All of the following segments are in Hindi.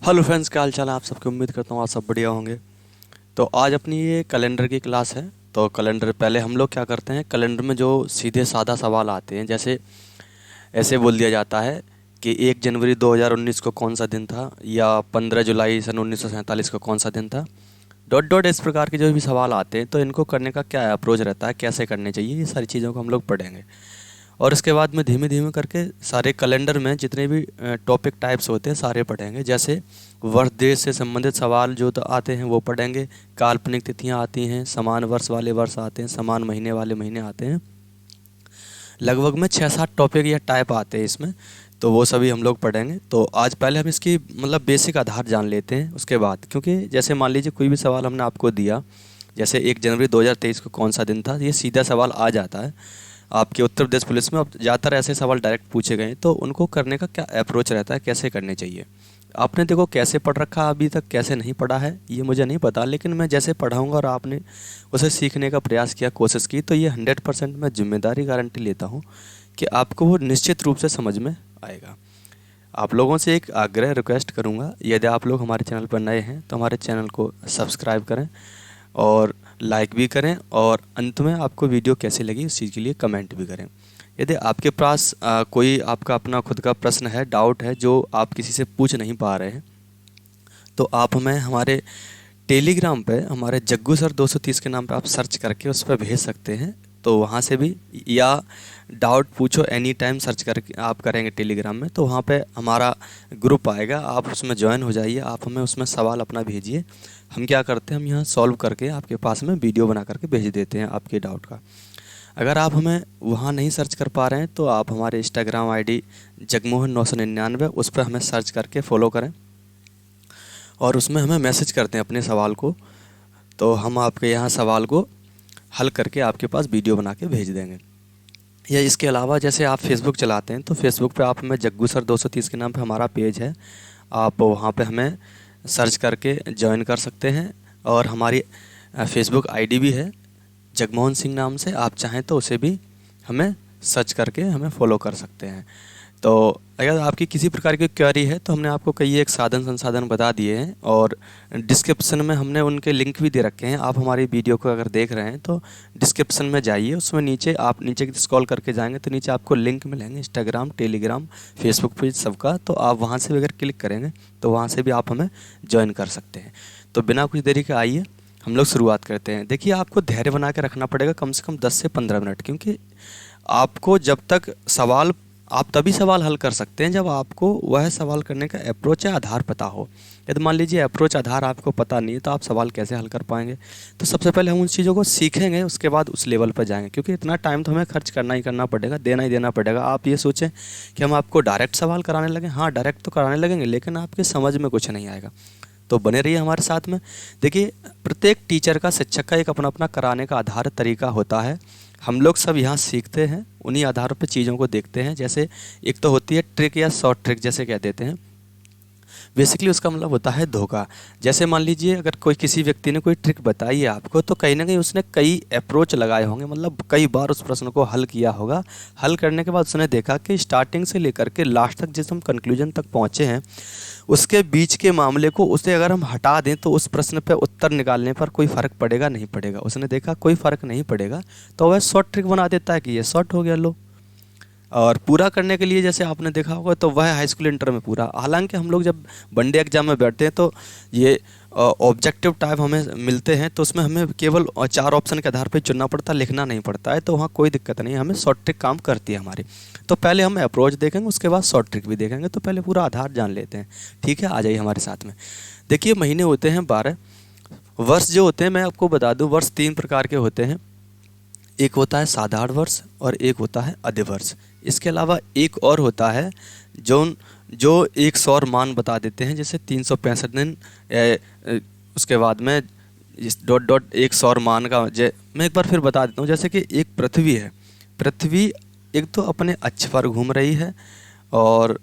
हेलो फ्रेंड्स, क्या हाल चाल है आप सबकी। उम्मीद करता हूँ आप सब बढ़िया होंगे। तो आज अपनी ये कैलेंडर की क्लास है। तो कैलेंडर पहले हम लोग क्या करते हैं, कैलेंडर में जो सीधे सादा सवाल आते हैं, जैसे ऐसे बोल दिया जाता है कि 1 जनवरी 2019 को कौन सा दिन था, या 15 जुलाई सन 1947 को कौन सा दिन था, डॉट डॉट इस प्रकार के जो भी सवाल आते हैं, तो इनको करने का क्या अप्रोच रहता है, कैसे करने चाहिए, ये सारी चीज़ों को हम लोग पढ़ेंगे। और इसके बाद में धीमे धीमे करके सारे कैलेंडर में जितने भी टॉपिक टाइप्स होते हैं सारे पढ़ेंगे। जैसे वर्ष देश से संबंधित सवाल जो तो आते हैं वो पढ़ेंगे, काल्पनिक तिथियां आती हैं, समान वर्ष वाले वर्ष आते हैं, समान महीने वाले महीने आते हैं। लगभग में 6-7 टॉपिक या टाइप आते हैं इसमें, तो वो सभी हम लोग पढ़ेंगे। तो आज पहले हम इसकी मतलब बेसिक आधार जान लेते हैं। उसके बाद क्योंकि जैसे मान लीजिए कोई भी सवाल हमने आपको दिया, जैसे 1 जनवरी 2023 को कौन सा दिन था, ये सीधा सवाल आ जाता है आपके उत्तर प्रदेश पुलिस में। अब ज़्यादातर ऐसे सवाल डायरेक्ट पूछे गए हैं, तो उनको करने का क्या अप्रोच रहता है, कैसे करने चाहिए। आपने देखो कैसे पढ़ रखा, अभी तक कैसे नहीं पढ़ा है ये मुझे नहीं पता, लेकिन मैं जैसे पढ़ाऊँगा और आपने उसे सीखने का प्रयास किया, कोशिश की, तो ये 100% मैं जिम्मेदारी गारंटी लेता हूँ कि आपको वो निश्चित रूप से समझ में आएगा। आप लोगों से एक आग्रह रिक्वेस्ट करूँगा, यदि आप लोग हमारे चैनल पर नए हैं तो हमारे चैनल को सब्सक्राइब करें और लाइक भी करें, और अंत में आपको वीडियो कैसी लगी उस चीज़ के लिए कमेंट भी करें। यदि आपके पास कोई आपका अपना खुद का प्रश्न है, डाउट है जो आप किसी से पूछ नहीं पा रहे हैं, तो आप हमें हमारे टेलीग्राम पे हमारे जग्गू सर 230 के नाम पे आप सर्च करके उस पर भेज सकते हैं। तो वहाँ से भी, या डाउट पूछो एनी टाइम सर्च करके आप करेंगे टेलीग्राम में, तो वहाँ पे हमारा ग्रुप आएगा, आप उसमें ज्वाइन हो जाइए। आप हमें उसमें सवाल अपना भेजिए, हम क्या करते हैं, हम यहाँ सॉल्व करके आपके पास में वीडियो बना करके भेज देते हैं आपके डाउट का। अगर आप हमें वहाँ नहीं सर्च कर पा रहे हैं तो आप हमारे इंस्टाग्राम आईडी जगमोहन 999 उस पर हमें सर्च करके फॉलो करें, और उसमें हमें मैसेज करते हैं अपने सवाल को, तो हम आपके यहाँ सवाल को हल करके आपके पास वीडियो बना के भेज देंगे। या इसके अलावा जैसे आप फेसबुक चलाते हैं, तो फेसबुक पे आप हमें जग्गू सर 230 के नाम पे हमारा पेज है, आप वहाँ पे हमें सर्च करके ज्वाइन कर सकते हैं। और हमारी फेसबुक आईडी भी है जगमोहन सिंह नाम से, आप चाहें तो उसे भी हमें सर्च करके हमें फॉलो कर सकते हैं। तो अगर आपकी किसी प्रकार की क्वेरी है तो हमने आपको कई एक साधन संसाधन बता दिए हैं, और डिस्क्रिप्शन में हमने उनके लिंक भी दे रखे हैं। आप हमारी वीडियो को अगर देख रहे हैं तो डिस्क्रिप्शन में जाइए, उसमें नीचे आप नीचे स्क्रॉल करके जाएंगे तो नीचे आपको लिंक मिलेंगे इंस्टाग्राम, टेलीग्राम, फेसबुक पेज सबका, तो आप वहाँ से भी अगर क्लिक करेंगे तो वहाँ से भी आप हमें ज्वाइन कर सकते हैं। तो बिना कुछ देरी के आइए हम लोग शुरुआत करते हैं। देखिए, आपको धैर्य बना के रखना पड़ेगा कम से कम 10 से 15 मिनट, क्योंकि आपको जब तक सवाल, आप तभी सवाल हल कर सकते हैं जब आपको वह सवाल करने का अप्रोच या आधार पता हो। यदि मान लीजिए अप्रोच आधार आपको पता नहीं है तो आप सवाल कैसे हल कर पाएंगे। तो सबसे पहले हम उन चीज़ों को सीखेंगे, उसके बाद उस लेवल पर जाएंगे, क्योंकि इतना टाइम तो हमें खर्च करना ही करना पड़ेगा, देना ही देना पड़ेगा। आप ये सोचें कि हम आपको डायरेक्ट सवाल कराने लगें, हाँ डायरेक्ट तो कराने लगेंगे, लेकिन आपके समझ में कुछ नहीं आएगा। तो बने रहिए हमारे साथ में। देखिए, प्रत्येक टीचर का, शिक्षक का एक अपना अपना कराने का आधार तरीका होता है। हम लोग सब यहाँ सीखते हैं, उन्हीं आधारों पे चीज़ों को देखते हैं। जैसे एक तो होती है ट्रिक या शॉर्ट ट्रिक जैसे कह देते हैं, बेसिकली उसका मतलब होता है धोखा। जैसे मान लीजिए अगर कोई किसी व्यक्ति ने कोई ट्रिक बताई है आपको, तो कहीं ना कहीं उसने कई अप्रोच लगाए होंगे, मतलब कई बार उस प्रश्न को हल किया होगा। हल करने के बाद उसने देखा कि स्टार्टिंग से लेकर के लास्ट तक जिस हम कंक्लूजन तक पहुँचे हैं, उसके बीच के मामले को, उसे अगर हम हटा दें तो उस प्रश्न पर उत्तर निकालने पर कोई फ़र्क पड़ेगा नहीं पड़ेगा। उसने देखा कोई फ़र्क नहीं पड़ेगा, तो वह शॉर्ट ट्रिक बना देता है कि ये शॉर्ट हो गया, लो। और पूरा करने के लिए जैसे आपने देखा होगा तो वह हाई स्कूल इंटर में पूरा, हालांकि हम लोग जब वनडे एग्जाम में बैठते हैं तो ये ऑब्जेक्टिव टाइप हमें मिलते हैं, तो उसमें हमें केवल 4 ऑप्शन के आधार पर चुनना पड़ता है, लिखना नहीं पड़ता है, तो वहाँ कोई दिक्कत नहीं है, हमें शॉर्ट ट्रिक काम करती है हमारी। तो पहले हम अप्रोच देखेंगे, उसके बाद शॉर्ट ट्रिक भी देखेंगे, तो पहले पूरा आधार जान लेते हैं। ठीक है, आ जाइए हमारे साथ में। देखिए, महीने होते हैं 12, वर्ष जो होते हैं मैं आपको बता दूँ, वर्ष 3 प्रकार के होते हैं। एक होता है साधारण वर्ष और एक होता है अधिवर्ष। इसके अलावा एक और होता है जो एक सौर मान बता देते हैं, जैसे 365 दिन, उसके बाद में इस डॉट डॉट एक सौर मान का मैं एक बार फिर बता देता हूँ। जैसे कि एक पृथ्वी है, पृथ्वी एक तो अपने अक्ष पर घूम रही है, और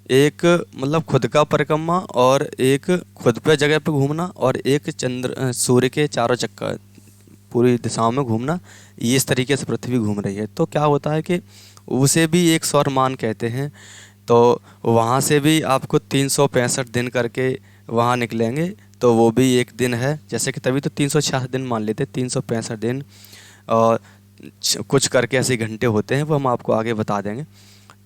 एक मतलब खुद का परिक्रमा, और एक खुद पे जगह पे घूमना, और एक चंद्र सूर्य के चारों चक्कर पूरी दिशाओं में घूमना, ये इस तरीके से पृथ्वी घूम रही है। तो क्या होता है कि उसे भी एक सौर मान कहते हैं। तो वहाँ से भी आपको 365 दिन करके वहाँ निकलेंगे, तो वो भी एक दिन है। जैसे कि तभी तो 366 दिन मान लेते, 365 दिन और कुछ करके ऐसे घंटे होते हैं, वो हम आपको आगे बता देंगे।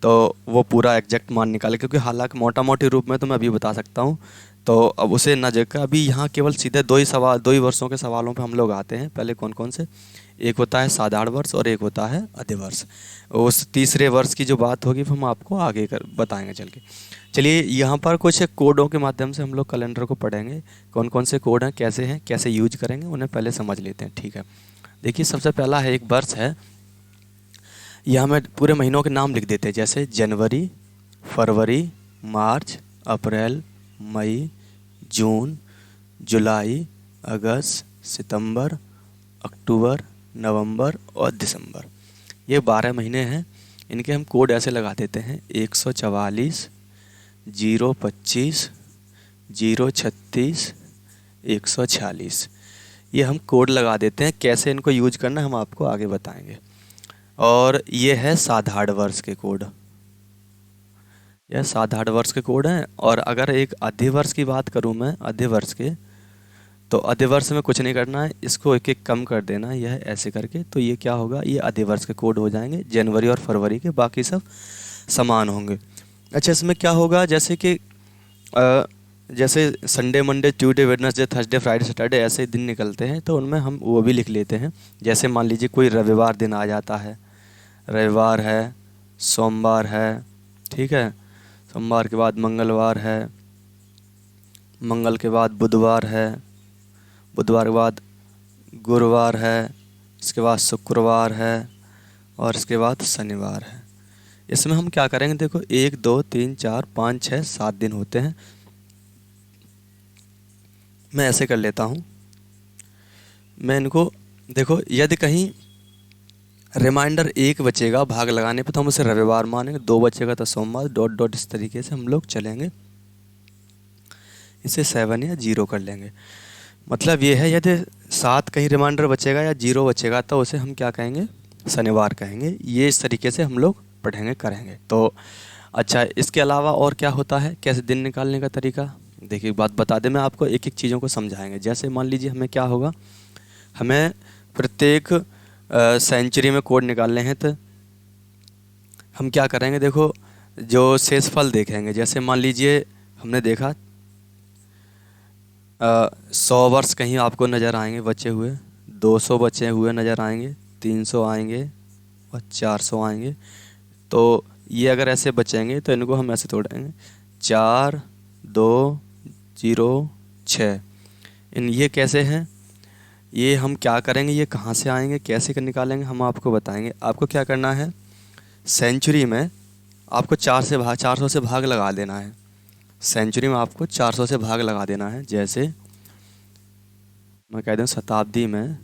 तो वो पूरा एग्जैक्ट मान निकाले, क्योंकि हालांकि मोटा मोटी रूप में तो मैं अभी बता सकता हूँ। तो अब उसे न जगह अभी यहाँ केवल सीधे दो ही सवाल, दो ही वर्षों के सवालों पे हम लोग आते हैं। पहले कौन कौन से, एक होता है साधारण वर्ष और एक होता है अधिवर्ष। उस तीसरे वर्ष की जो बात होगी वो हम आपको आगे कर बताएंगे चल के। चलिए यहाँ पर कुछ कोडों के माध्यम से हम लोग कैलेंडर को पढ़ेंगे। कौन कौन से कोड हैं, कैसे यूज करेंगे, उन्हें पहले समझ लेते हैं, ठीक है। देखिए सबसे पहला है, एक वर्ष है, यहाँ में पूरे महीनों के नाम लिख देते हैं, जैसे जनवरी, फरवरी, मार्च, अप्रैल, मई, जून, जुलाई, अगस्त, सितंबर, अक्टूबर, नवंबर और दिसंबर। ये 12 महीने हैं। इनके हम कोड ऐसे लगा देते हैं, 144, 025, 036, 146। ये हम कोड लगा देते हैं। कैसे इनको यूज करना हम आपको आगे बताएंगे। और ये है साधारण वर्ष के कोड, यह साधारण वर्ष के कोड हैं। और अगर एक अधिवर्ष की बात करूं मैं, अधिवर्ष के, तो अधिवर्ष में कुछ नहीं करना है, इसको एक एक कम कर देना है, यह ऐसे करके, तो ये क्या होगा, ये अधिवर्ष के कोड हो जाएंगे। जनवरी और फरवरी के बाकी सब समान होंगे। अच्छा, इसमें क्या होगा, जैसे कि जैसे Sunday, Monday, Tuesday, Wednesday, Thursday, Friday, Saturday ऐसे दिन निकलते हैं, तो उनमें हम वो भी लिख लेते हैं। जैसे मान लीजिए कोई रविवार दिन आ जाता है, रविवार है, सोमवार है, ठीक है, सोमवार के बाद मंगलवार है, मंगल के बाद बुधवार है, बुधवार के बाद गुरुवार है, इसके बाद शुक्रवार है और इसके बाद शनिवार है। इसमें हम क्या करेंगे, देखो 1 2 3 4 5 6 7 दिन होते हैं। मैं ऐसे कर लेता हूँ, मैं इनको देखो, यदि कहीं रिमाइंडर 1 बचेगा भाग लगाने पे तो हम उसे रविवार मानेंगे, 2 बचेगा तो सोमवार, डॉट डॉट इस तरीके से हम लोग चलेंगे। इसे 7 या 0 कर लेंगे। मतलब ये है, यदि 7 कहीं रिमाइंडर बचेगा या 0 बचेगा तो उसे हम क्या कहेंगे, शनिवार कहेंगे। ये इस तरीके से हम लोग पढ़ेंगे, करेंगे। तो अच्छा, इसके अलावा और क्या होता है, कैसे दिन निकालने का तरीका, देखिए एक बात बता दें, मैं आपको एक एक चीज़ों को समझाएंगे। जैसे मान लीजिए हमें क्या होगा, हमें प्रत्येक सेंचुरी में कोड निकालने हैं, तो हम क्या करेंगे, देखो जो शेषफल देखेंगे। जैसे मान लीजिए हमने देखा 100 वर्ष कहीं आपको नज़र आएंगे बचे हुए, 200 बचे हुए नज़र आएंगे, 300 आएंगे और 400 आएंगे। तो ये अगर ऐसे बचेंगे तो इनको हम ऐसे तोड़ेंगे, 4 2 0 6। ये कैसे हैं, ये हम क्या करेंगे, ये कहाँ से आएंगे, कैसे कर निकालेंगे, हम आपको बताएंगे। आपको क्या करना है, सेंचुरी में आपको 400 से भाग लगा देना है। सेंचुरी में आपको 400 से भाग लगा देना है। जैसे मैं कह दूँ, शताब्दी में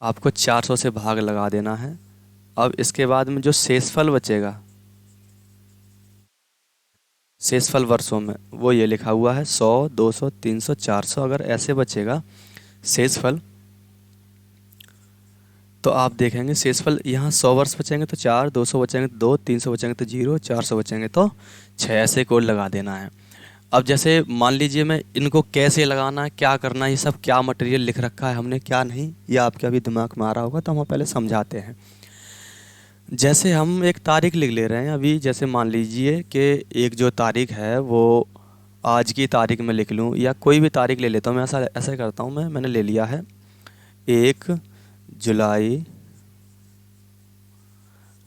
आपको 400 से भाग लगा देना है। अब इसके बाद में जो शेषफल बचेगा, शेषफल वर्षों में, वो ये लिखा हुआ है 100 200 300 400। अगर ऐसे बचेगा शेषफल, तो आप देखेंगे शेषफल यहाँ 100 वर्ष बचेंगे तो 4, 200 बचेंगे तो 2, 300 बचेंगे तो 0, 400 बचेंगे तो 6, ऐसे कोड लगा देना है। अब जैसे मान लीजिए मैं इनको कैसे लगाना है, क्या करना है, ये सब क्या मटेरियल लिख रखा है हमने, क्या नहीं, ये आपके अभी दिमाग में आ रहा होगा, तो हम पहले समझाते हैं। जैसे हम एक तारीख लिख ले रहे हैं अभी, जैसे मान लीजिए कि एक जो तारीख है वो आज की तारीख में लिख लूँ, या कोई भी तारीख ले लेता हूँ। मैं ऐसा ऐसा करता हूँ, मैंने ले लिया है 1 जुलाई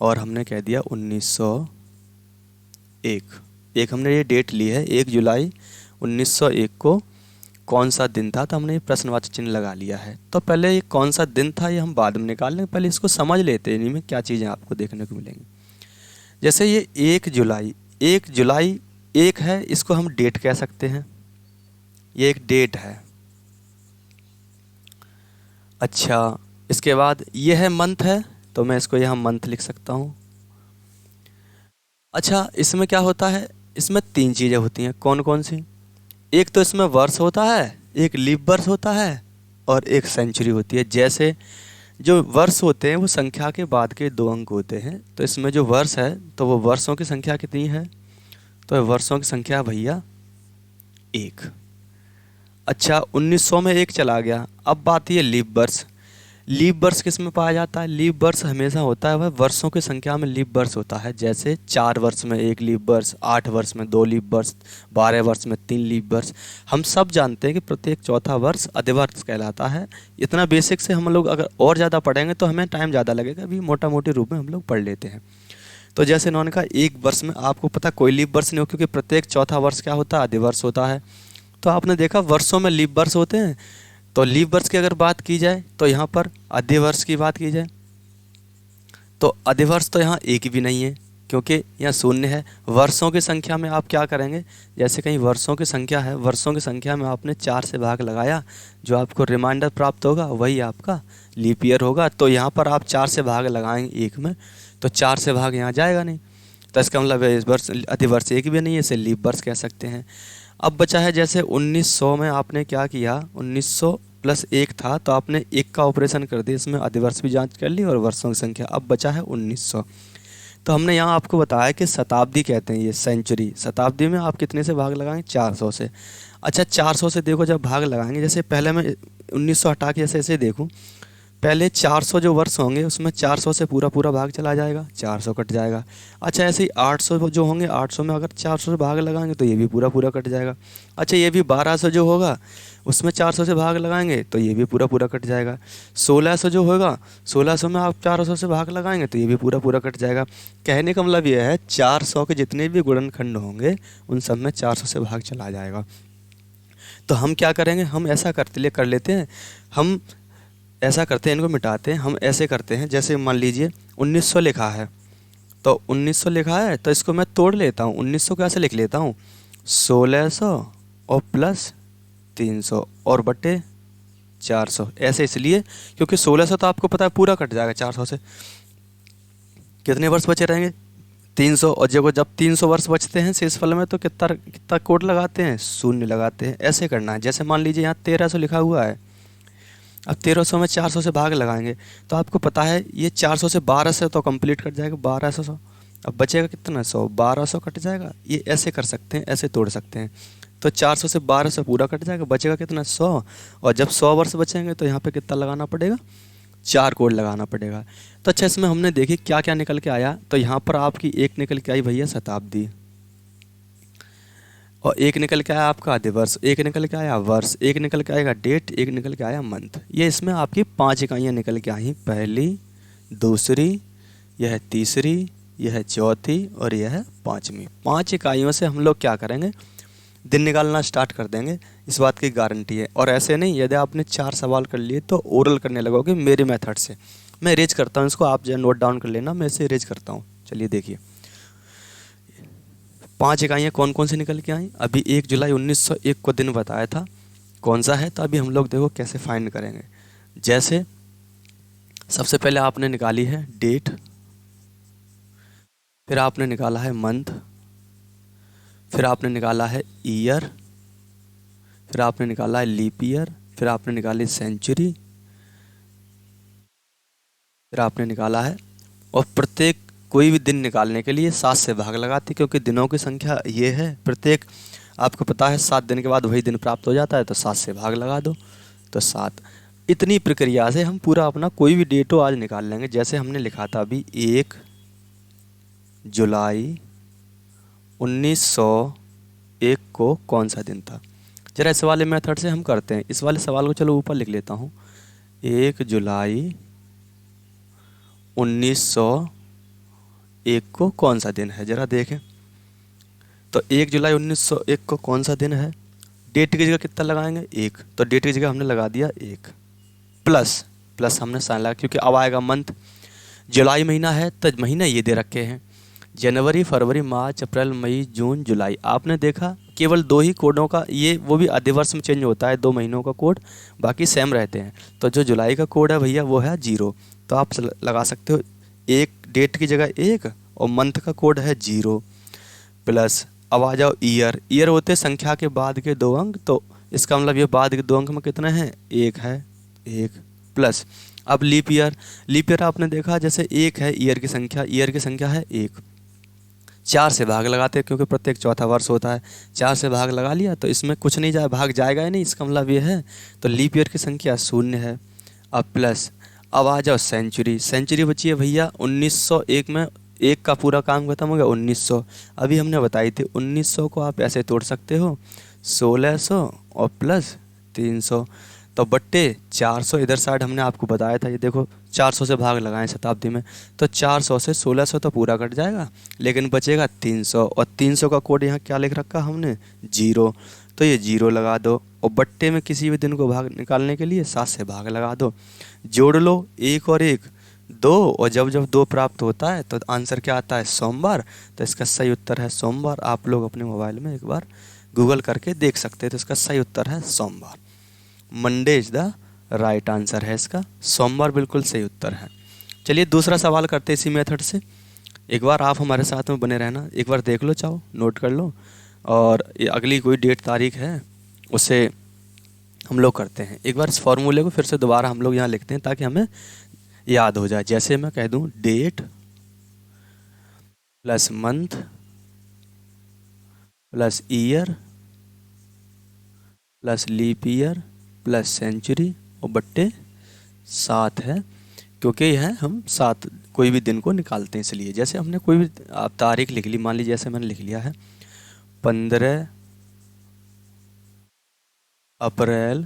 और हमने कह दिया 1901। एक हमने ये डेट ली है, 1 जुलाई 1901 को कौन सा दिन था, तो हमने प्रश्नवाचक चिन्ह लगा लिया है। तो पहले ये कौन सा दिन था ये हम बाद में निकाल लेंगे, पहले इसको समझ लेते हैं, इन्हीं में क्या चीज़ें आपको देखने को मिलेंगी। जैसे ये 1 जुलाई, 1 जुलाई 1 है, इसको हम डेट कह सकते हैं, ये एक डेट है। अच्छा, इसके बाद ये है मंथ है, तो मैं इसको यहाँ मंथ लिख सकता हूँ। अच्छा, इसमें क्या होता है, इसमें 3 चीज़ें होती हैं। कौन कौन सी, एक तो इसमें वर्ष होता है, एक लीप वर्ष होता है और एक सेंचुरी होती है। जैसे जो वर्ष होते हैं वो संख्या के बाद के 2 अंक होते हैं। तो इसमें जो वर्ष है तो वो वर्षों की संख्या कितनी है, तो वर्षों की संख्या भैया 1। अच्छा 1900 में 1 चला गया। अब बात ये लीप वर्ष। लीप वर्ष किस में पाया जाता है, लीप वर्ष हमेशा होता है वह वर्षों की संख्या में लीप वर्ष होता है। जैसे 4 वर्ष में 1 लीप वर्ष, 8 वर्ष में 2 लीप वर्ष, 12 वर्ष में 3 लीप वर्ष। हम सब जानते हैं कि प्रत्येक चौथा वर्ष अधिवर्ष कहलाता है। इतना बेसिक से हम लोग अगर और ज़्यादा पढ़ेंगे तो हमें टाइम ज़्यादा लगेगा, अभी मोटा मोटी रूप में हम लोग पढ़ लेते हैं। तो जैसे इन्होंने कहा 1 वर्ष में आपको पता कोई लीप वर्ष नहीं हो, क्योंकि प्रत्येक चौथा वर्ष क्या होता है, अधिवर्ष होता है। तो आपने देखा वर्षों में लीप वर्ष होते हैं। तो लीप वर्ष की अगर बात की जाए तो यहाँ पर अधिवर्ष की बात की जाए तो अधिवर्ष तो यहाँ एक भी नहीं है, क्योंकि यहाँ शून्य है। वर्षों की संख्या में आप क्या करेंगे, जैसे कहीं वर्षों की संख्या है, वर्षों की संख्या में आपने 4 से भाग लगाया, जो आपको रिमाइंडर प्राप्त होगा वही आपका लीप ईयर होगा। तो यहाँ पर आप 4 से भाग लगाएंगे 1 में, तो 4 से भाग यहाँ जाएगा नहीं, तो इसका मतलब इस वर्ष अधिवर्ष एक भी नहीं है, इसे लीप वर्ष कह सकते हैं। अब बचा है जैसे 1900 में आपने क्या किया, 1900 प्लस 1 था तो आपने 1 का ऑपरेशन कर दिया, इसमें अधिवर्ष भी जांच कर ली और वर्षों की संख्या। अब बचा है 1900। तो हमने यहाँ आपको बताया कि शताब्दी कहते हैं ये सेंचुरी। शताब्दी में आप कितने से भाग लगाएंगे, 400 से। अच्छा 400 से देखो जब भाग लगाएंगे, जैसे पहले मैं 1900 हटा के ऐसे देखूँ, पहले 400 जो वर्ष होंगे उसमें 400 से पूरा पूरा भाग चला जाएगा, 400 कट जाएगा। अच्छा ऐसे ही 800 जो होंगे, 800 में अगर 400 से भाग लगाएंगे तो ये भी पूरा पूरा कट जाएगा। अच्छा ये भी 1200 जो होगा उसमें 400 से भाग लगाएंगे तो ये भी पूरा पूरा कट जाएगा। 1600 जो होगा, 1600 में आप 400 से भाग लगाएंगे तो ये भी पूरा पूरा कट जाएगा। कहने का मतलब ये है 400 के जितने भी गुणनखंड होंगे उन सब में 400 से भाग चला जाएगा। तो हम क्या करेंगे, हम ऐसा कर लेते हैं, हम ऐसा करते हैं, इनको मिटाते हैं। हम ऐसे करते हैं, जैसे मान लीजिए 1900 लिखा है, तो 1900 लिखा है तो इसको मैं तोड़ लेता हूँ। 1900 कैसे लिख लेता हूँ, 1600 और प्लस 300 और बटे 400। ऐसे इसलिए क्योंकि 1600 तो आपको पता है पूरा कट जाएगा 400 से। कितने वर्ष बचे रहेंगे, 300। और जब 300 वर्ष बचते हैं शेषफल में तो कितना कोड लगाते हैं, 0 लगाते हैं। ऐसे करना है। जैसे मान लीजिए यहाँ 1300 लिखा हुआ है, अब 1300 में 400 से भाग लगाएंगे तो आपको पता है ये 400 से 1200 तो कंप्लीट कट जाएगा, 1200। अब बचेगा कितना, 100, 1200 कट जाएगा। ये ऐसे कर सकते हैं, ऐसे तोड़ सकते हैं। तो 400 से 1200 पूरा कट जाएगा, बचेगा कितना, 100। और जब 100 वर्ष बचेंगे तो यहाँ पे कितना लगाना पड़ेगा, 4 कोड लगाना पड़ेगा। तो अच्छा इसमें हमने देखी क्या क्या निकल के आया। तो यहाँ पर आपकी एक निकल के आई भैया शताब्दी, और एक निकल के आया आपका अधिवर्ष, एक निकल के आया वर्ष, एक निकल के आएगा डेट, एक निकल के आया मंथ। ये इसमें आपकी 5 इकाइयाँ निकल के आई, पहली, दूसरी, यह तीसरी, यह चौथी और यह 5वीं। 5 इकाइयों से हम लोग क्या करेंगे, दिन निकालना स्टार्ट कर देंगे, इस बात की गारंटी है। और ऐसे नहीं, यदि आपने 4 सवाल कर लिए तो ओरल करने लगोगे मेरे मेथड से। मैं रेज करता हूँ इसको, आप जो नोट डाउन कर लेना, मैं इसे रेज करता हूँ। चलिए देखिए 5 इकाइयाँ कौन कौन सी निकल के आई। अभी 1 जुलाई 1901 को दिन बताया था, कौन सा है। तो अभी हम लोग देखो कैसे फाइंड करेंगे। जैसे सबसे पहले आपने निकाली है डेट, फिर आपने निकाला है मंथ, फिर आपने निकाला है ईयर, फिर आपने निकाला है लीप ईयर, फिर आपने निकाली सेंचुरी, फिर आपने निकाला है। और प्रत्येक कोई भी दिन निकालने के लिए 7 से भाग लगाते, क्योंकि दिनों की संख्या ये है, प्रत्येक आपको पता है 7 दिन के बाद वही दिन प्राप्त हो जाता है, तो 7 से भाग लगा दो तो 7। इतनी प्रक्रिया से हम पूरा अपना कोई भी डेटो आज निकाल लेंगे। जैसे हमने लिखा था अभी 1 जुलाई 1901 को कौन सा दिन था। जरा इस वाले मेथड से हम करते हैं। इस वाले सवाल को चलो ऊपर लिख लेता हूँ, 1 जुलाई 1901 को कौन सा दिन है, जरा देखें। तो 1 जुलाई 1901 को कौन सा दिन है, डेट की जगह कितना लगाएंगे, 1। तो डेट की जगह हमने लगा दिया 1, प्लस हमने साइन लगा, क्योंकि अब आएगा मंथ। जुलाई महीना है तो महीना ये दे रखे हैं, जनवरी, फरवरी, मार्च, अप्रैल, मई, जून, जुलाई। आपने देखा केवल 2 ही कोडों का, ये वो भी अधिवर्ष में चेंज होता है, 2 महीनों का कोड, बाकी सेम रहते हैं। तो जो जुलाई का कोड है भैया वो है 0, तो आप लगा सकते हो 1 डेट की जगह 1, और मंथ का कोड है 0 प्लस। अब आ जाओ ईयर होते संख्या के बाद के 2 अंक, तो इसका मतलब ये बाद के 2 अंक में कितने हैं, 1 है, 1 प्लस। अब लीप ईयर आपने देखा जैसे एक है ईयर की संख्या है एक, 4 से भाग लगाते हैं क्योंकि प्रत्येक चौथा वर्ष होता है, 4 से भाग लगा लिया तो इसमें कुछ नहीं जाए, भाग जाएगा ही नहीं, इसका मतलब ये है। तो लीप ईयर की संख्या 0 है। अब प्लस, अब आ जाओ सेंचुरी बची है भैया 1901 में, एक का पूरा काम खत्म हो गया 1900। अभी हमने बताई थी 1900 को आप ऐसे तोड़ सकते हो 1600 और प्लस 300, तो बट्टे 400, इधर साइड हमने आपको बताया था, ये देखो 400 से भाग लगाएं शताब्दी में, तो 400 से 1600 तो पूरा कट जाएगा, लेकिन बचेगा 300, और 300 का कोड यहाँ क्या लिख रखा हमने, 0, तो ये 0 लगा दो, और बट्टे में किसी भी दिन को भाग निकालने के लिए 7 से भाग लगा दो, जोड़ लो 1 और 1 2, और जब जब 2 प्राप्त होता है तो आंसर क्या आता है, सोमवार। तो इसका सही उत्तर है सोमवार। आप लोग अपने मोबाइल में एक बार गूगल करके देख सकते हैं, तो इसका सही उत्तर है सोमवार। Monday is the right answer है इसका, सोमवार बिल्कुल सही उत्तर है। चलिए दूसरा सवाल करते हैं इसी मेथड से। एक बार आप हमारे साथ में बने रहना, एक बार देख लो, चाहो नोट कर लो, और ये अगली कोई डेट तारीख है उसे हम लोग करते हैं। एक बार इस फॉर्मूले को फिर से दोबारा हम लोग यहाँ लिखते हैं ताकि हमें याद हो जाए। जैसे मैं कह दूँ date plus month plus year plus leap year plus century और बट्टे 7 है, क्योंकि यह हम 7 कोई भी दिन को निकालते हैं इसलिए। जैसे हमने कोई भी आप तारीख लिख ली, मान लीजिए जैसे मैंने लिख लिया है 15 अप्रैल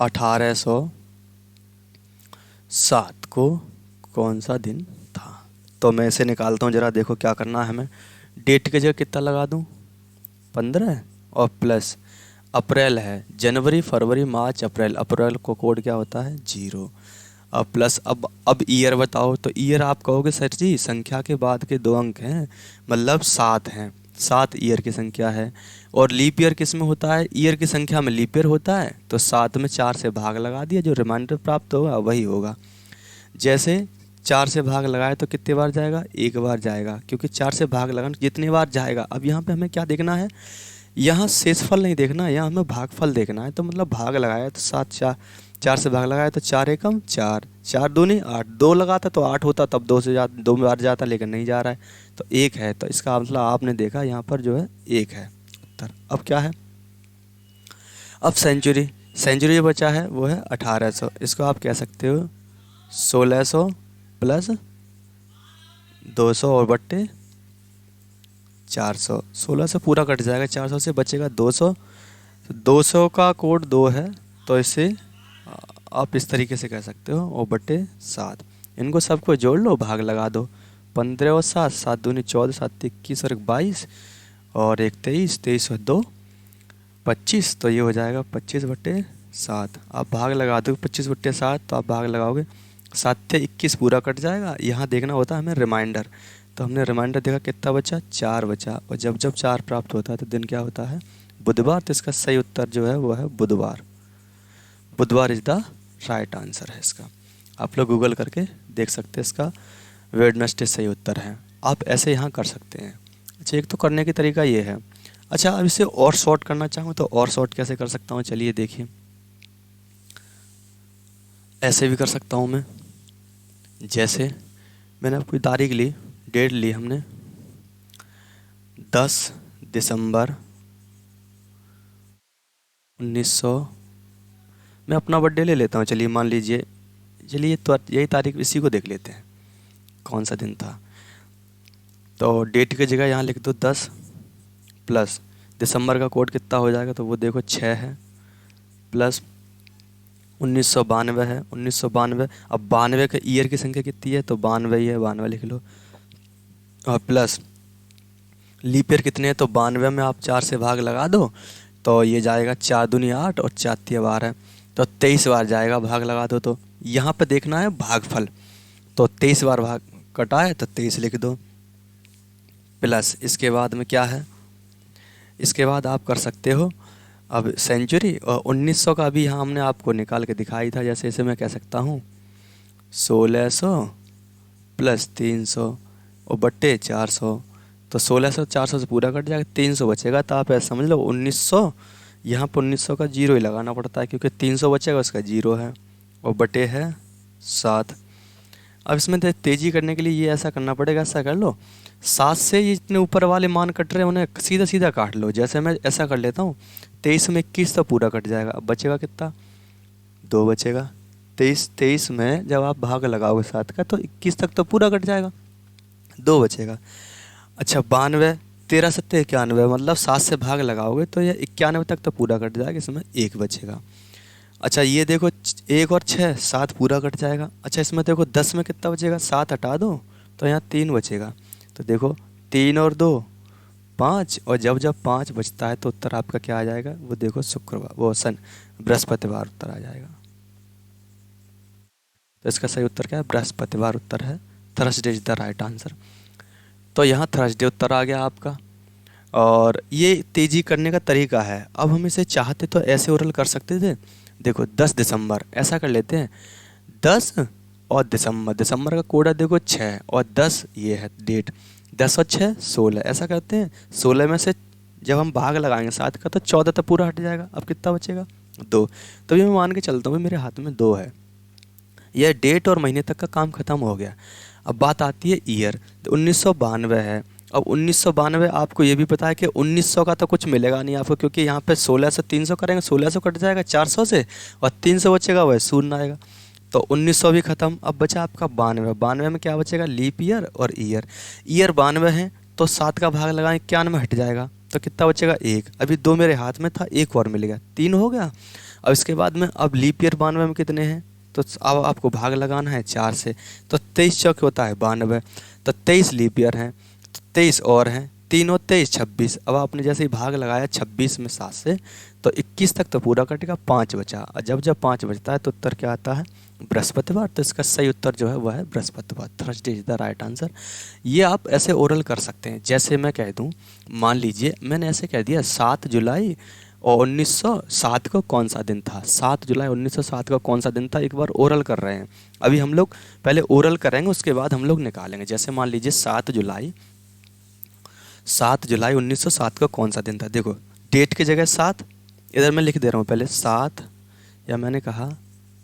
1807 को कौन सा दिन था, तो मैं इसे निकालता हूँ जरा, देखो क्या करना है हमें। डेट की जगह कितना लगा दूँ, 15, और प्लस अप्रैल है, जनवरी फरवरी मार्च अप्रैल, अप्रैल को कोड क्या होता है 0, अब प्लस अब ईयर बताओ, तो ईयर आप कहोगे सर जी संख्या के बाद के 2 अंक हैं, मतलब 7 हैं, 7 ईयर की संख्या है। और लीप ईयर किस में होता है, ईयर की संख्या में लीप ईयर होता है, तो 7 में 4 से भाग लगा दिया, जो रिमाइंडर प्राप्त होगा वही होगा। जैसे 4 से भाग लगाए तो कितने बार जाएगा, 1 बार जाएगा, क्योंकि 4 से भाग लगाना जितनी बार जाएगा। अब यहाँ पे हमें क्या देखना है, यहाँ शेषफल नहीं देखना है, यहाँ हमें भागफल देखना है। तो मतलब भाग लगाया तो 7, 4 से भाग लगाया तो 4 एकम 4, 4 दूनी 8, 2 लगाता तो 8 होता, तब 2 बार जाता, लेकिन नहीं जा रहा है तो 1 है। तो इसका मतलब आपने देखा यहाँ पर जो है 1 है उत्तर। अब क्या है, अब सेंचुरी जो बचा है वो है 1800, इसको आप कह सकते हो 1600 प्लस 200 और बट्टे 400, 1600 पूरा कट जाएगा, 400 से बचेगा 200, तो 200 का कोड 2 है, तो इसे आप इस तरीके से कह सकते हो, और बट्टे 7, इनको सबको जोड़ लो, भाग लगा दो, 15 और 7, 7 दूनी 14, 7 21 और 22, और 1 23, 23 और 2 25, तो ये हो जाएगा 25 बट्टे 7। आप भाग लगा दो 25 बट्टे 7, तो आप भाग लगाओगे 7 से 21 पूरा कट जाएगा। यहाँ देखना होता है हमें रिमाइंडर, तो हमने रिमाइंडर देखा कितना बचा, 4 बचा, और जब जब 4 प्राप्त होता है तो दिन क्या होता है, बुधवार। तो इसका सही उत्तर जो है वो है बुधवार। बुधवार इज द राइट आंसर है इसका। आप लोग गूगल करके देख सकते हैं, इसका वेडनेसडे सही उत्तर है। आप ऐसे यहाँ कर सकते हैं। अच्छा, एक तो करने की तरीका ये है। अच्छा, अब इसे और शॉर्ट करना चाहूँ तो और शॉर्ट कैसे कर सकता हूँ, चलिए देखिए, ऐसे भी कर सकता हूँ मैं। जैसे मैंने कोई तारीख ली, डेट ली हमने 10 दिसंबर 1900, मैं अपना बर्थडे ले लेता हूँ, चलिए मान लीजिए, चलिए तो यही तारीख, इसी को देख लेते हैं कौन सा दिन था। तो डेट की जगह यहाँ लिख दो 10 प्लस दिसंबर का कोड कितना हो जाएगा, तो वो देखो 6 है, प्लस 1992 है, 1992। अब 92 का ईयर की संख्या कितनी है, तो 92 ही है, 92 लिख लो, और प्लस लीप ईयर कितने हैं, तो 92 में आप 4 से भाग लगा दो, तो ये जाएगा 4 दूनी 8 और 4 तिया 12, तो 23 बार जाएगा, भाग लगा दो। तो यहाँ पे देखना है भागफल, तो 23 बार भाग कटा है तो 23 लिख दो, प्लस इसके बाद में क्या है, इसके बाद आप कर सकते हो अब सेंचुरी, और 1900 का भी यहाँ हमने आपको निकाल के दिखाई था। जैसे इसे मैं कह सकता हूँ 1600 प्लस 300 और बट्टे 400, तो 1600 400 से पूरा कट जाएगा, 300 बचेगा। तो आप ऐसा समझ लो 1900, यहाँ पर 1900 का 0 ही लगाना पड़ता है, क्योंकि 300 बचेगा उसका 0 है, और बटे है 7। अब इसमें तेजी करने के लिए ये ऐसा करना पड़ेगा, ऐसा कर लो 7 से ये जितने ऊपर वाले मान कट रहे हैं उन्हें सीधा सीधा काट लो। जैसे मैं ऐसा कर लेता हूँ 23 में 21 तो पूरा कट जाएगा, अब बचेगा कितना, 2 बचेगा। 23 में जब आप भाग लगाओगे 7 का तो 21 तक तो पूरा कट जाएगा, 2 बचेगा। अच्छा 92, 13 सत्ते 91, मतलब 7 से भाग लगाओगे तो ये 91 तक तो पूरा कट जाएगा, इसमें 1 बचेगा। अच्छा ये देखो 1 और 6, 7 पूरा कट जाएगा। अच्छा इसमें देखो 10 में कितना बचेगा, 7 हटा दो तो यहाँ 3 बचेगा। तो देखो 3 और 2 5, और जब जब 5 बचता है तो उत्तर आपका क्या आ जाएगा, वो देखो शुक्रवार, वो बृहस्पतिवार उत्तर आ जाएगा। तो इसका सही उत्तर क्या है, बृहस्पतिवार उत्तर है। Thursday is the right answer. तो यहाँ थर्सडे उत्तर आ गया आपका। और ये तेजी करने का तरीका है। अब हम इसे चाहते तो ऐसे ओरल कर सकते थे, देखो 10 दिसंबर ऐसा कर लेते हैं, 10 और दिसंबर, दिसंबर का कोड है देखो 6 और 10 ये है डेट, 10 और 6 16 ऐसा करते हैं। 16 में से जब हम भाग लगाएंगे 7 का तो 14 तो पूरा हट जाएगा, अब कितना बचेगा, 2। तो ये मैं मान के चलता हूँ मेरे हाथ में 2 है, यह डेट और महीने तक का काम खत्म हो गया। अब बात आती है ईयर, तो 1992 है। अब 1992 आपको ये भी पता है कि 1900 का तो कुछ मिलेगा नहीं आपको, क्योंकि यहाँ पे 16 से 300 करेंगे, 1600 कट जाएगा 400 से और 300 बचेगा, वह शून्य आएगा। तो 1900 भी खत्म। अब बचा आपका 92, 92 में क्या बचेगा, लीप ईयर और ईयर। ईयर 92 है तो 7 का भाग लगाएं, 91 में हट जाएगा तो कितना बचेगा, 1। अभी 2 मेरे हाथ में था, 1 और मिल गया, 3 हो गया। अब इसके बाद में अब लीप ईयर 92 में कितने हैं, तो अब आपको भाग लगाना है 4 से, तो 23 चौक होता है 92, तो 23 लीप ईयर हैं, तो 23 और हैं, 3 और 23 26। अब आपने जैसे ही भाग लगाया 26 में 7 से तो 21 तक तो पूरा कटेगा, 5 बचा। और जब जब 5 बचता है तो उत्तर क्या आता है, बृहस्पतिवार। तो इसका सही उत्तर जो है वह है बृहस्पतिवार। Thursday is the right answer. ये आप ऐसे ओरल कर सकते हैं, जैसे मैं कह दूं, मान लीजिए मैंने ऐसे कह दिया 7 जुलाई और 1907 को कौन सा दिन था, 7 जुलाई 1907 का कौन सा दिन था, एक बार ओरल कर रहे हैं। अभी हम लोग पहले ओरल करेंगे, उसके बाद हम लोग निकालेंगे। जैसे मान लीजिए 7 जुलाई 1907 का कौन सा दिन था, देखो डेट की जगह 7, इधर मैं लिख दे रहा हूँ पहले 7, या मैंने कहा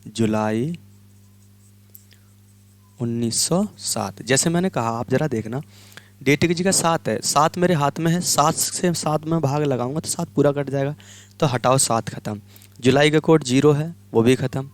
जुलाई 1907। जैसे मैंने कहा आप जरा देखना, डेट की जगह 7 है, 7 मेरे हाथ में है, 7 से 7 में भाग लगाऊंगा तो 7 पूरा कट जाएगा, तो हटाओ 7 खत्म। जुलाई का कोड 0 है, वो भी खत्म।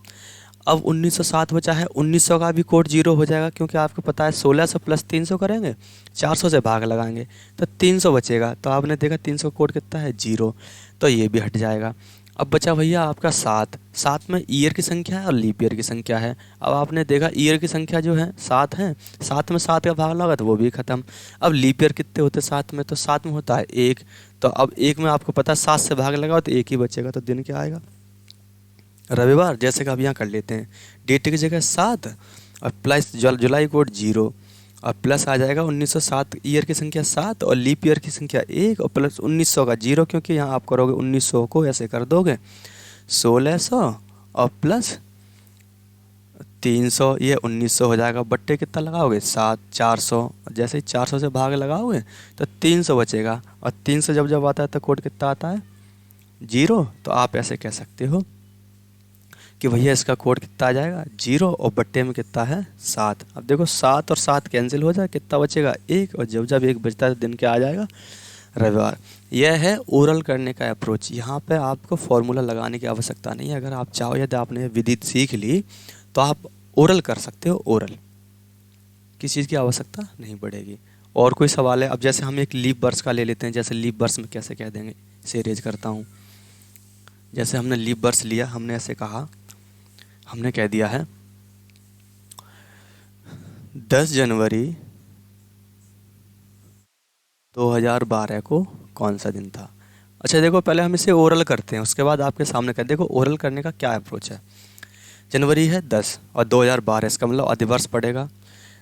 अब 1907 बचा है, 1900 का भी कोड 0 हो जाएगा, क्योंकि आपको पता है 1600 प्लस 300 करेंगे, 400 से भाग लगाएंगे तो 300 बचेगा। तो आपने देखा 300 कोड कितना है, 0, तो ये भी हट जाएगा। अब बचा भैया आपका 7, 7 में ईयर की संख्या है और लीप ईयर की संख्या है। अब आपने देखा ईयर की संख्या जो है 7 है, 7 में 7 का भाग लगा तो वो भी खत्म। अब लीप ईयर कितने होते हैं 7 में, तो 7 में होता है 1, तो अब 1 में आपको पता है 7 से भाग लगाओ तो 1 ही बचेगा, तो दिन क्या आएगा, रविवार। जैसे कि अब यहाँ कर लेते हैं, डेट की जगह 7 और प्लस जुलाई कोड 0 और प्लस आ जाएगा 1907, ईयर की संख्या 7 और लीप ईयर की संख्या 1 और प्लस 1900 का 0, क्योंकि यहाँ आप करोगे 1900 को ऐसे कर दोगे 1600 और प्लस 300, ये 1900 हो जाएगा। बट्टे कितना लगाओगे, 7, 400, जैसे ही 400 से भाग लगाओगे तो 300 बचेगा, और 300 जब जब आता है तो कोड कितना आता है, 0। तो आप ऐसे कह सकते हो कि भैया इसका कोड कितना आ जाएगा, 0, और बट्टे में कितना है 7। अब देखो 7 और 7 कैंसिल हो जाए, कितना बचेगा 1, और जब जब 1 बचता है तो दिन क्या आ जाएगा, रविवार। यह है ओरल करने का अप्रोच। यहाँ पे आपको फॉर्मूला लगाने की आवश्यकता नहीं है। अगर आप चाहो, यदि आपने विधि सीख ली तो आप ओरल कर सकते हो, ओरल किसी चीज़ की आवश्यकता नहीं पड़ेगी। और कोई सवाल है, अब जैसे हम एक लीप वर्ष का ले लेते हैं, जैसे लीप वर्ष में कैसे कह देंगे, इसे रेज करता हूँ। जैसे हमने लीप वर्ष लिया, हमने ऐसे कहा, हमने कह दिया है 10 जनवरी 2012 को कौन सा दिन था। अच्छा देखो पहले हम इसे ओरल करते हैं, उसके बाद आपके सामने कर। देखो ओरल करने का क्या अप्रोच है, जनवरी है 10 और 2012, इसका मतलब अधिवर्ष पड़ेगा।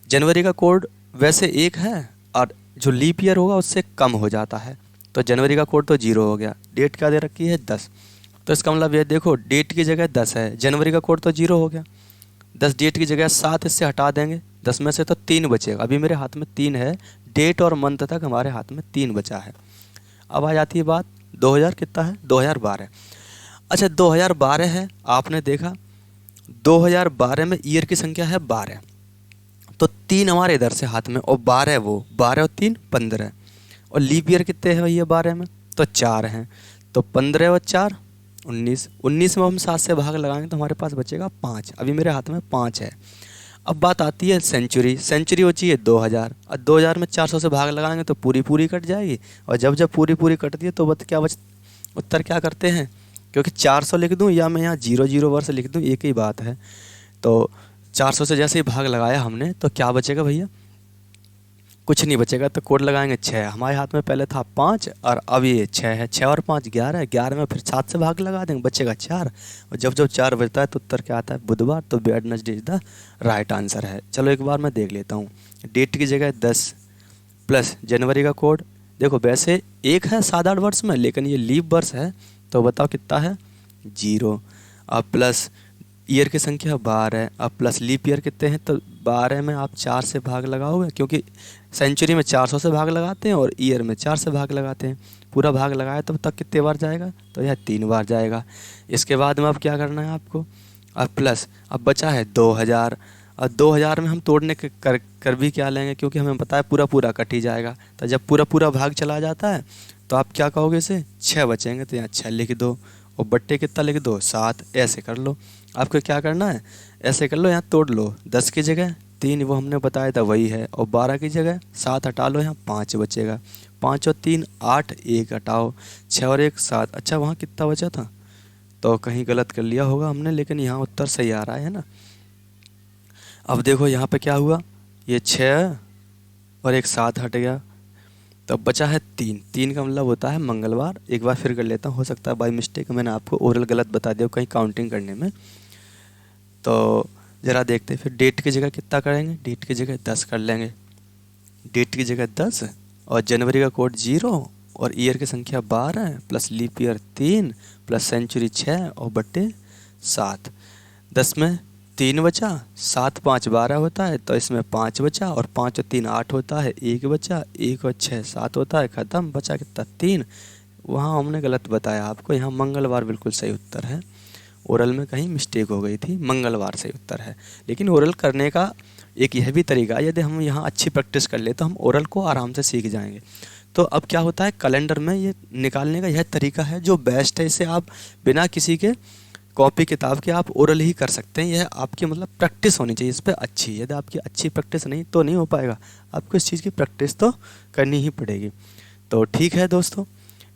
जनवरी का कोड वैसे 1 है और जो लीप ईयर होगा उससे कम हो जाता है, तो जनवरी का कोड तो 0 हो गया। डेट क्या दे रखी है, 10, तो इसका मतलब ये देखो डेट की जगह 10 है, जनवरी का कोड तो 0 हो गया। 10 डेट की जगह 7 इससे हटा देंगे, 10 में से तो 3 बचेगा। अभी मेरे हाथ में 3 है, डेट और मंथ तक हमारे हाथ में 3 बचा है। अब आ जाती है बात 2000 कितना है, 2012। अच्छा 2012 है, आपने देखा 2012 में ईयर की संख्या है 12, तो 3 हमारे इधर से हाथ में और 12 वो 12 और 3 15। और लीप ईयर कितने हैं भैया 12 में, तो 4 हैं। तो 15 और 4 19, 19 में हम 7 से भाग लगाएंगे तो हमारे पास बचेगा 5। अभी मेरे हाथ में 5 है। अब बात आती है सेंचुरी, सेंचुरी होती है 2000, और 2000 में 400 से भाग लगाएंगे तो पूरी पूरी कट जाएगी। और जब जब पूरी पूरी कटती है तो उत्तर क्या करते हैं, क्योंकि 400 लिख दूं या मैं यहाँ 00 वर्ष लिख दूं एक ही बात है। तो 400 से जैसे ही भाग लगाया हमने तो क्या बचेगा भैया, कुछ नहीं बचेगा। तो कोड लगाएंगे 6, हमारे हाथ में पहले था 5 और अब ये 6 है। 6 और 5 11, 11 में फिर 7 से भाग लगा देंगे, बचेगा 4। और जब जब 4 बजता है तो उत्तर क्या आता है, बुधवार। तो Wednesday is the right answer है। चलो एक बार मैं देख लेता हूँ। डेट की जगह 10 प्लस जनवरी का कोड, देखो वैसे एक है 7-8 वर्ष में, लेकिन ये लीप वर्ष है तो बताओ कितना है 0। अब प्लस ईयर की संख्या 12, अब प्लस लीप ईयर कितने हैं, तो 12 में आप 4 से भाग लगाओगे, क्योंकि सेंचुरी में 400 से भाग लगाते हैं और ईयर में 4 से भाग लगाते हैं। पूरा भाग लगाया तब तक कितने बार जाएगा, तो यह 3 बार जाएगा। इसके बाद में अब क्या करना है आपको, अब प्लस अब बचा है 2000। और 2000 में हम तोड़ने के कर भी क्या लेंगे, क्योंकि हमें पता है पूरा पूरा कट ही जाएगा। तो जब पूरा पूरा भाग चला जाता है तो आप क्या कहोगे, इसे 6 बचेंगे तो यहाँ 6 लिख दो और बट्टे कितना लिख दो 7। ऐसे कर लो, आपको क्या करना है ऐसे कर लो, यहाँ तोड़ लो। 10 की जगह 3 वो हमने बताया था वही है, और 12 की जगह 7 हटा लो, यहाँ 5 बचेगा। 5 और 3 8, 1 हटाओ, 6 और 1 7। अच्छा वहाँ कितना बचा था, तो कहीं गलत कर लिया होगा हमने, लेकिन यहाँ उत्तर सही आ रहा है ना। अब देखो यहाँ पे क्या हुआ, ये 6 और 1 7 हट गया, तो अब बचा है 3। 3 का मतलब होता है मंगलवार। एक बार फिर कर लेता हूँ, हो सकता है बाई मिस्टेक मैंने आपको ओरल गलत बता दिया कहीं काउंटिंग करने में। तो ज़रा देखते हैं फिर। डेट की जगह कितना करेंगे, डेट की जगह 10 कर लेंगे, डेट की जगह 10 और जनवरी का कोड 0 और ईयर की संख्या 12 plus leap year 3 plus century 6 और बट्टे 7। 10 में 3 बचा, 7 5 12 होता है, तो इसमें 5 बचा और 5 और 3 8 होता है, 1 बचा, 1 और 6 7 होता है, ख़त्म। बचा कितना 3। वहाँ हमने गलत बताया आपको, यहाँ मंगलवार बिल्कुल सही उत्तर है। ओरल में कहीं मिस्टेक हो गई थी, मंगलवार सही उत्तर है। लेकिन ओरल करने का एक यह भी तरीका है, यदि हम यहाँ अच्छी प्रैक्टिस कर ले तो हम ओरल को आराम से सीख जाएंगे। तो अब क्या होता है, कैलेंडर में ये निकालने का यह तरीका है जो बेस्ट है। इसे आप बिना किसी के कॉपी किताब के आप ओरल ही कर सकते हैं। यह आपकी मतलब प्रैक्टिस होनी चाहिए इस पर अच्छी। यदि आपकी अच्छी प्रैक्टिस नहीं तो नहीं हो पाएगा, आपको इस चीज़ की प्रैक्टिस तो करनी ही पड़ेगी। तो ठीक है दोस्तों,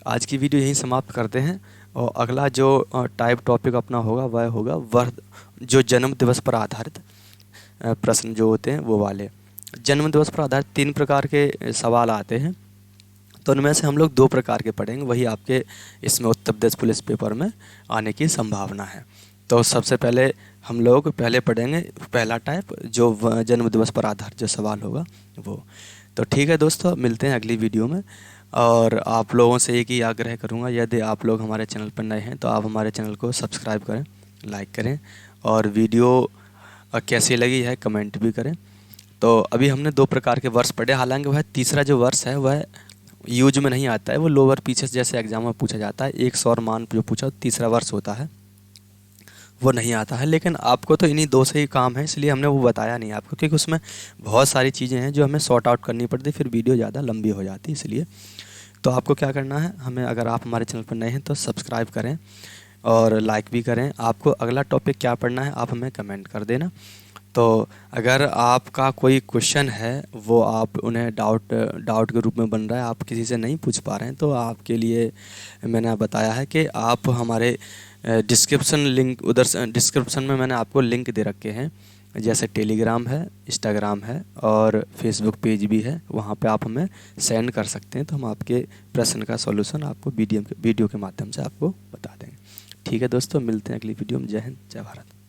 आज की वीडियो यहीं समाप्त करते हैं। और अगला जो टाइप टॉपिक अपना होगा वह होगा जो जन्म दिवस पर आधारित प्रश्न जो होते हैं वो वाले। जन्म दिवस पर आधारित 3 प्रकार के सवाल आते हैं, तो उनमें से हम लोग 2 प्रकार के पढ़ेंगे, वही आपके इसमें उत्तर प्रदेश पुलिस पेपर में आने की संभावना है। तो सबसे पहले हम लोग पहले पढ़ेंगे पहला टाइप, जो जन्म दिवस पर आधारित जो सवाल होगा वो। तो ठीक है दोस्तों, मिलते हैं अगली वीडियो में। और आप लोगों से एक ही आग्रह करूँगा, यदि आप लोग हमारे चैनल पर नए हैं तो आप हमारे चैनल को सब्सक्राइब करें, लाइक करें, और वीडियो कैसी लगी है कमेंट भी करें। तो अभी हमने 2 प्रकार के वर्ष पढ़े, हालांकि वह तीसरा जो वर्ष है वह यूज में नहीं आता है, वो लोअर पीछे जैसे एग्जाम में पूछा जाता है। 100 और मान जो पूछा तीसरा वर्ष होता है वो नहीं आता है। लेकिन आपको तो इन्हीं 2 से ही काम है, इसलिए हमने वो बताया नहीं आपको, क्योंकि उसमें बहुत सारी चीज़ें हैं जो हमें सॉर्ट आउट करनी पड़ती, फिर वीडियो ज़्यादा लंबी हो जाती है। इसलिए तो आपको क्या करना है, हमें अगर आप हमारे चैनल पर नए हैं तो सब्सक्राइब करें और लाइक भी करें। आपको अगला टॉपिक क्या पढ़ना है आप हमें कमेंट कर देना। तो अगर आपका कोई क्वेश्चन है वो आप उन्हें डाउट के रूप में बन रहा है, आप किसी से नहीं पूछ पा रहे हैं, तो आपके लिए मैंने बताया है कि आप हमारे डिस्क्रिप्शन लिंक उधर डिस्क्रिप्शन में मैंने आपको लिंक दे रखे हैं, जैसे टेलीग्राम है, इंस्टाग्राम है और फेसबुक पेज भी है, वहाँ पे आप हमें सेंड कर सकते हैं। तो हम आपके प्रश्न का सॉल्यूशन आपको वीडियो के माध्यम से आपको बता देंगे। ठीक है दोस्तों, मिलते हैं अगली वीडियो में। जय हिंद, जय भारत।